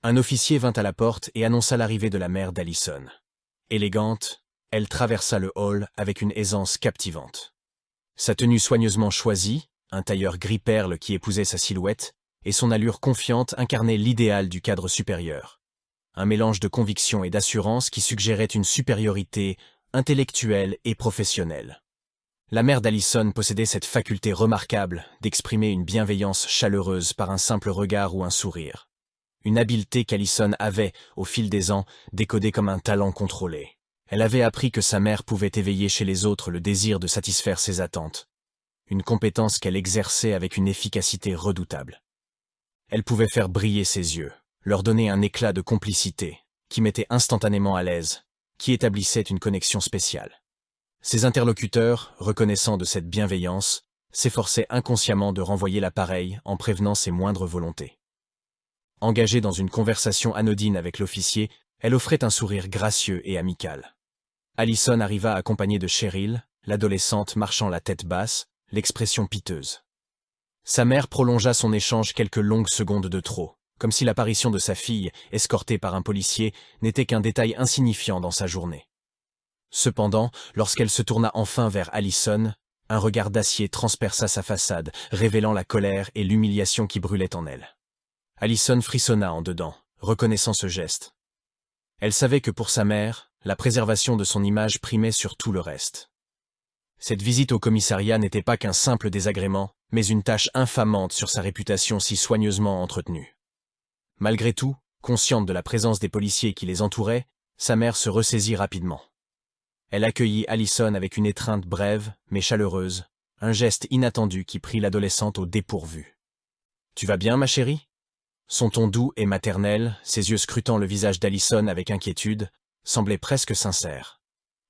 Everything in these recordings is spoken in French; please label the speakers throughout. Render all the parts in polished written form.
Speaker 1: Un officier vint à la porte et annonça l'arrivée de la mère d'Allison. Élégante, elle traversa le hall avec une aisance captivante. Sa tenue soigneusement choisie, un tailleur gris-perle qui épousait sa silhouette, et son allure confiante incarnaient l'idéal du cadre supérieur. Un mélange de conviction et d'assurance qui suggérait une supériorité intellectuelle et professionnelle. La mère d'Allison possédait cette faculté remarquable d'exprimer une bienveillance chaleureuse par un simple regard ou un sourire. Une habileté qu'Allison avait, au fil des ans, décodée comme un talent contrôlé. Elle avait appris que sa mère pouvait éveiller chez les autres le désir de satisfaire ses attentes. Une compétence qu'elle exerçait avec une efficacité redoutable. Elle pouvait faire briller ses yeux, leur donner un éclat de complicité, qui mettait instantanément à l'aise, qui établissait une connexion spéciale. Ses interlocuteurs, reconnaissant de cette bienveillance, s'efforçaient inconsciemment de renvoyer l'appareil en prévenant ses moindres volontés. Engagée dans une conversation anodine avec l'officier, elle offrait un sourire gracieux et amical. Allison arriva accompagnée de Cheryl, l'adolescente marchant la tête basse, l'expression piteuse. Sa mère prolongea son échange quelques longues secondes de trop, comme si l'apparition de sa fille, escortée par un policier, n'était qu'un détail insignifiant dans sa journée. Cependant, lorsqu'elle se tourna enfin vers Allison, un regard d'acier transperça sa façade, révélant la colère et l'humiliation qui brûlaient en elle. Allison frissonna en dedans, reconnaissant ce geste. Elle savait que pour sa mère, la préservation de son image primait sur tout le reste. Cette visite au commissariat n'était pas qu'un simple désagrément, mais une tâche infamante sur sa réputation si soigneusement entretenue. Malgré tout, consciente de la présence des policiers qui les entouraient, sa mère se ressaisit rapidement. Elle accueillit Allison avec une étreinte brève, mais chaleureuse, un geste inattendu qui prit l'adolescente au dépourvu. « Tu vas bien, ma chérie ?» Son ton doux et maternel, ses yeux scrutant le visage d'Allison avec inquiétude, semblait presque sincère.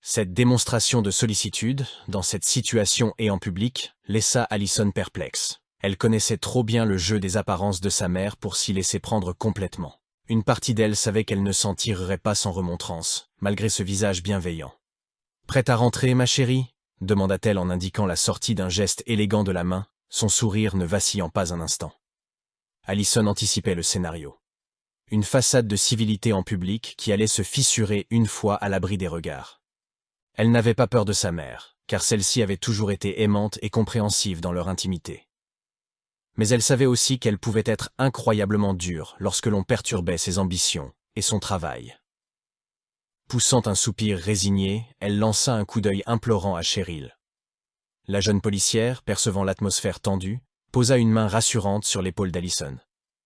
Speaker 1: Cette démonstration de sollicitude, dans cette situation et en public, laissa Allison perplexe. Elle connaissait trop bien le jeu des apparences de sa mère pour s'y laisser prendre complètement. Une partie d'elle savait qu'elle ne s'en tirerait pas sans remontrance, malgré ce visage bienveillant. « Prête à rentrer, ma chérie ?» demanda-t-elle en indiquant la sortie d'un geste élégant de la main, son sourire ne vacillant pas un instant. Allison anticipait le scénario. Une façade de civilité en public qui allait se fissurer une fois à l'abri des regards. Elle n'avait pas peur de sa mère, car celle-ci avait toujours été aimante et compréhensive dans leur intimité. Mais elle savait aussi qu'elle pouvait être incroyablement dure lorsque l'on perturbait ses ambitions et son travail. Poussant un soupir résigné, elle lança un coup d'œil implorant à Cheryl. La jeune policière, percevant l'atmosphère tendue, posa une main rassurante sur l'épaule d'Allison.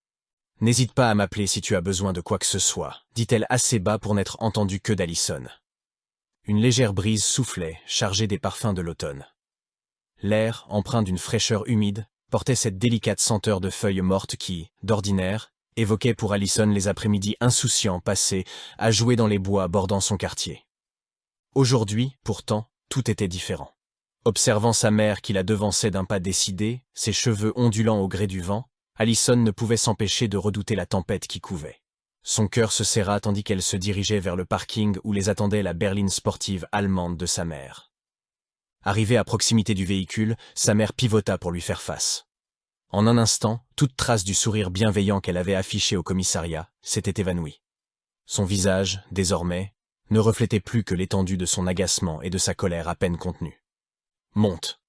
Speaker 1: « N'hésite pas à m'appeler si tu as besoin de quoi que ce soit, dit-elle assez bas pour n'être entendue que d'Allison. Une légère brise soufflait, chargée des parfums de l'automne. L'air, empreint d'une fraîcheur humide, portait cette délicate senteur de feuilles mortes qui, d'ordinaire, évoquait pour Allison les après-midi insouciants passés à jouer dans les bois bordant son quartier. Aujourd'hui, pourtant, tout était différent. Observant sa mère qui la devançait d'un pas décidé, ses cheveux ondulant au gré du vent, Allison ne pouvait s'empêcher de redouter la tempête qui couvait. Son cœur se serra tandis qu'elle se dirigeait vers le parking où les attendait la berline sportive allemande de sa mère. Arrivée à proximité du véhicule, sa mère pivota pour lui faire face. En un instant, toute trace du sourire bienveillant qu'elle avait affiché au commissariat s'était évanouie. Son visage, désormais, ne reflétait plus que l'étendue de son agacement et de sa colère à peine contenue. Monte.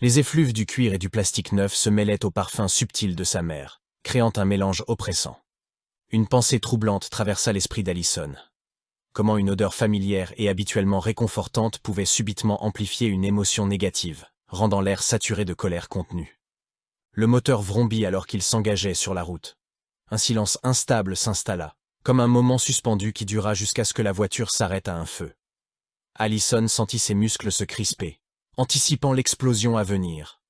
Speaker 1: Les effluves du cuir et du plastique neuf se mêlaient au parfum subtil de sa mère, créant un mélange oppressant. Une pensée troublante traversa l'esprit d'Allison. Comment une odeur familière et habituellement réconfortante pouvait subitement amplifier une émotion négative, rendant l'air saturé de colère contenue. Le moteur vrombit alors qu'il s'engageait sur la route. Un silence instable s'installa, comme un moment suspendu qui dura jusqu'à ce que la voiture s'arrête à un feu. Allison sentit ses muscles se crisper, anticipant l'explosion à venir.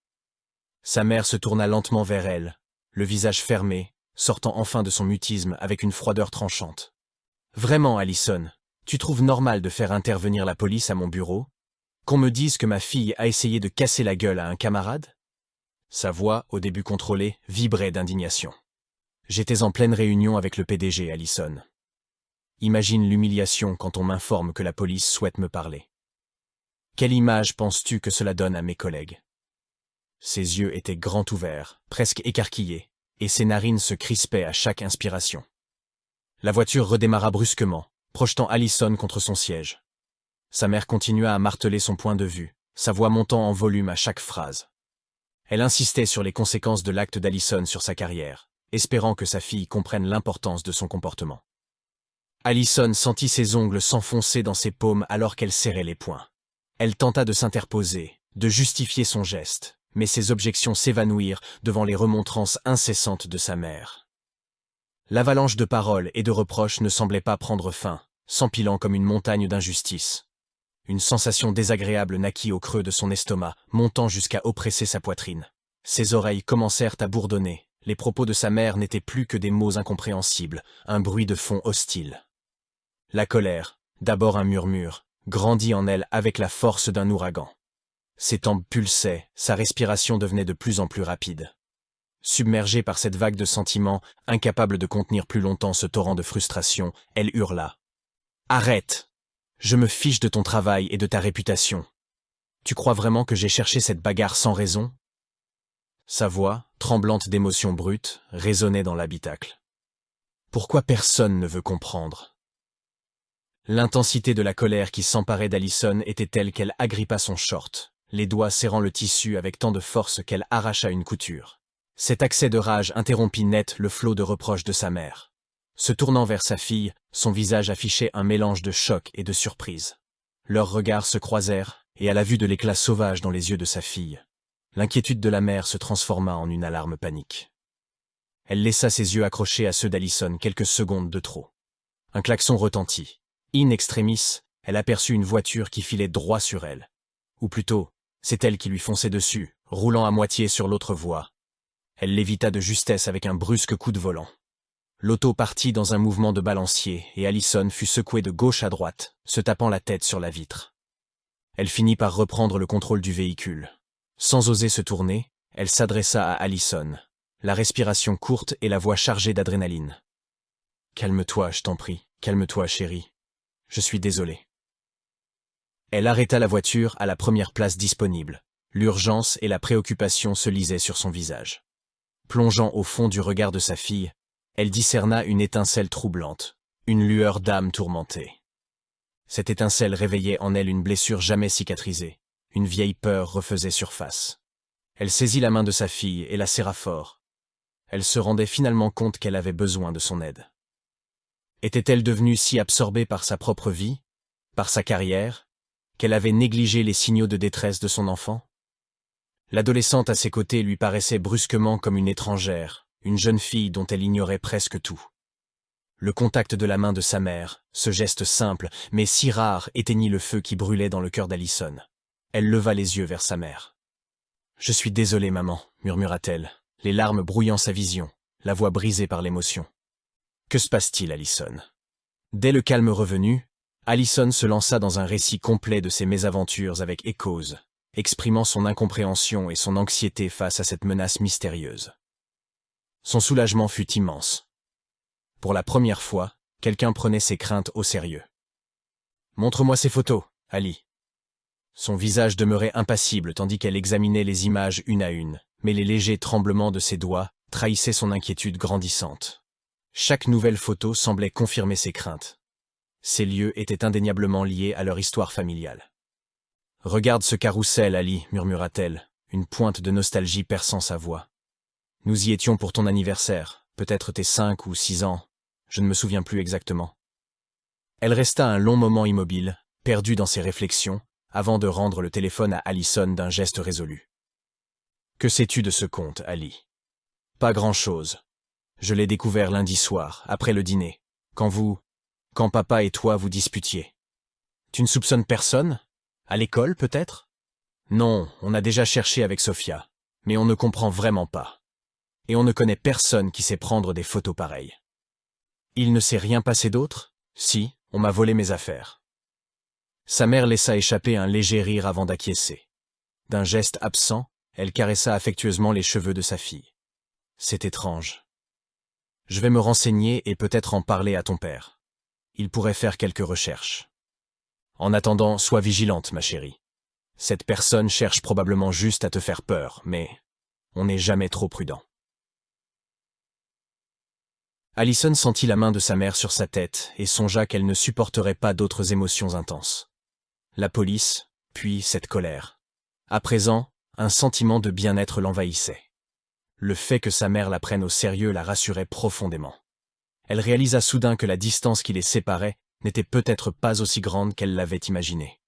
Speaker 1: Sa mère se tourna lentement vers elle, le visage fermé, sortant enfin de son mutisme avec une froideur tranchante. « Vraiment, Allison, tu trouves normal de faire intervenir la police à mon bureau? Qu'on me dise que ma fille a essayé de casser la gueule à un camarade ?» Sa voix, au début contrôlée, vibrait d'indignation. « J'étais en pleine réunion avec le PDG, Allison. Imagine l'humiliation quand on m'informe que la police souhaite me parler. Quelle image penses-tu que cela donne à mes collègues ?» Ses yeux étaient grands ouverts, presque écarquillés, et ses narines se crispaient à chaque inspiration. La voiture redémarra brusquement, projetant Allison contre son siège. Sa mère continua à marteler son point de vue, sa voix montant en volume à chaque phrase. Elle insistait sur les conséquences de l'acte d'Allison sur sa carrière, espérant que sa fille comprenne l'importance de son comportement. Allison sentit ses ongles s'enfoncer dans ses paumes alors qu'elle serrait les poings. Elle tenta de s'interposer, de justifier son geste, mais ses objections s'évanouirent devant les remontrances incessantes de sa mère. L'avalanche de paroles et de reproches ne semblait pas prendre fin, s'empilant comme une montagne d'injustice. Une sensation désagréable naquit au creux de son estomac, montant jusqu'à oppresser sa poitrine. Ses oreilles commencèrent à bourdonner. Les propos de sa mère n'étaient plus que des mots incompréhensibles, un bruit de fond hostile. La colère, d'abord un murmure, grandit en elle avec la force d'un ouragan. Ses tempes pulsaient, sa respiration devenait de plus en plus rapide. Submergée par cette vague de sentiments, incapable de contenir plus longtemps ce torrent de frustration, elle hurla. « Arrête! Je me fiche de ton travail et de ta réputation. Tu crois vraiment que j'ai cherché cette bagarre sans raison ?» Sa voix, tremblante d'émotions brutes, résonnait dans l'habitacle. Pourquoi personne ne veut comprendre? L'intensité de la colère qui s'emparait d'Allison était telle qu'elle agrippa son short, les doigts serrant le tissu avec tant de force qu'elle arracha une couture. Cet accès de rage interrompit net le flot de reproches de sa mère. Se tournant vers sa fille, son visage affichait un mélange de choc et de surprise. Leurs regards se croisèrent, et à la vue de l'éclat sauvage dans les yeux de sa fille, l'inquiétude de la mère se transforma en une alarme panique. Elle laissa ses yeux accrochés à ceux d'Allison quelques secondes de trop. Un klaxon retentit. In extremis, elle aperçut une voiture qui filait droit sur elle. Ou plutôt, c'est elle qui lui fonçait dessus, roulant à moitié sur l'autre voie. Elle l'évita de justesse avec un brusque coup de volant. L'auto partit dans un mouvement de balancier et Allison fut secouée de gauche à droite, se tapant la tête sur la vitre. Elle finit par reprendre le contrôle du véhicule. Sans oser se tourner, elle s'adressa à Allison, la respiration courte et la voix chargée d'adrénaline. « Calme-toi, je t'en prie, calme-toi, chérie. Je suis désolé. » Elle arrêta la voiture à la première place disponible. L'urgence et la préoccupation se lisaient sur son visage. Plongeant au fond du regard de sa fille, elle discerna une étincelle troublante, une lueur d'âme tourmentée. Cette étincelle réveillait en elle une blessure jamais cicatrisée, une vieille peur refaisait surface. Elle saisit la main de sa fille et la serra fort. Elle se rendait finalement compte qu'elle avait besoin de son aide. Était-elle devenue si absorbée par sa propre vie, par sa carrière, qu'elle avait négligé les signaux de détresse de son enfant? L'adolescente à ses côtés lui paraissait brusquement comme une étrangère, une jeune fille dont elle ignorait presque tout. Le contact de la main de sa mère, ce geste simple, mais si rare, éteignit le feu qui brûlait dans le cœur d'Allison. Elle leva les yeux vers sa mère. « Je suis désolée, maman, » murmura-t-elle, les larmes brouillant sa vision, la voix brisée par l'émotion. « Que se passe-t-il, Allison ?» Dès le calme revenu, Allison se lança dans un récit complet de ses mésaventures avec Echoes, exprimant son incompréhension et son anxiété face à cette menace mystérieuse. Son soulagement fut immense. Pour la première fois, quelqu'un prenait ses craintes au sérieux. « Montre-moi ces photos, Ali. » Son visage demeurait impassible tandis qu'elle examinait les images une à une, mais les légers tremblements de ses doigts trahissaient son inquiétude grandissante. Chaque nouvelle photo semblait confirmer ses craintes. Ces lieux étaient indéniablement liés à leur histoire familiale. « Regarde ce carrousel, Ali, » murmura-t-elle, une pointe de nostalgie perçant sa voix. « Nous y étions pour ton anniversaire, peut-être tes 5 ou 6 ans, je ne me souviens plus exactement. » Elle resta un long moment immobile, perdue dans ses réflexions, avant de rendre le téléphone à Allison d'un geste résolu. « Que sais-tu de ce conte, Ali ?»« Pas grand-chose. Je l'ai découvert lundi soir, après le dîner, quand papa et toi vous disputiez. Tu ne soupçonnes personne? À l'école, peut-être? Non, on a déjà cherché avec Sophia, mais on ne comprend vraiment pas. Et on ne connaît personne qui sait prendre des photos pareilles. Il ne s'est rien passé d'autre? Si, on m'a volé mes affaires. » Sa mère laissa échapper un léger rire avant d'acquiescer. D'un geste absent, elle caressa affectueusement les cheveux de sa fille. « C'est étrange. Je vais me renseigner et peut-être en parler à ton père. Il pourrait faire quelques recherches. En attendant, sois vigilante, ma chérie. Cette personne cherche probablement juste à te faire peur, mais on n'est jamais trop prudent. » Allison sentit la main de sa mère sur sa tête et songea qu'elle ne supporterait pas d'autres émotions intenses. La police, puis cette colère. À présent, un sentiment de bien-être l'envahissait. Le fait que sa mère la prenne au sérieux la rassurait profondément. Elle réalisa soudain que la distance qui les séparait n'était peut-être pas aussi grande qu'elle l'avait imaginé.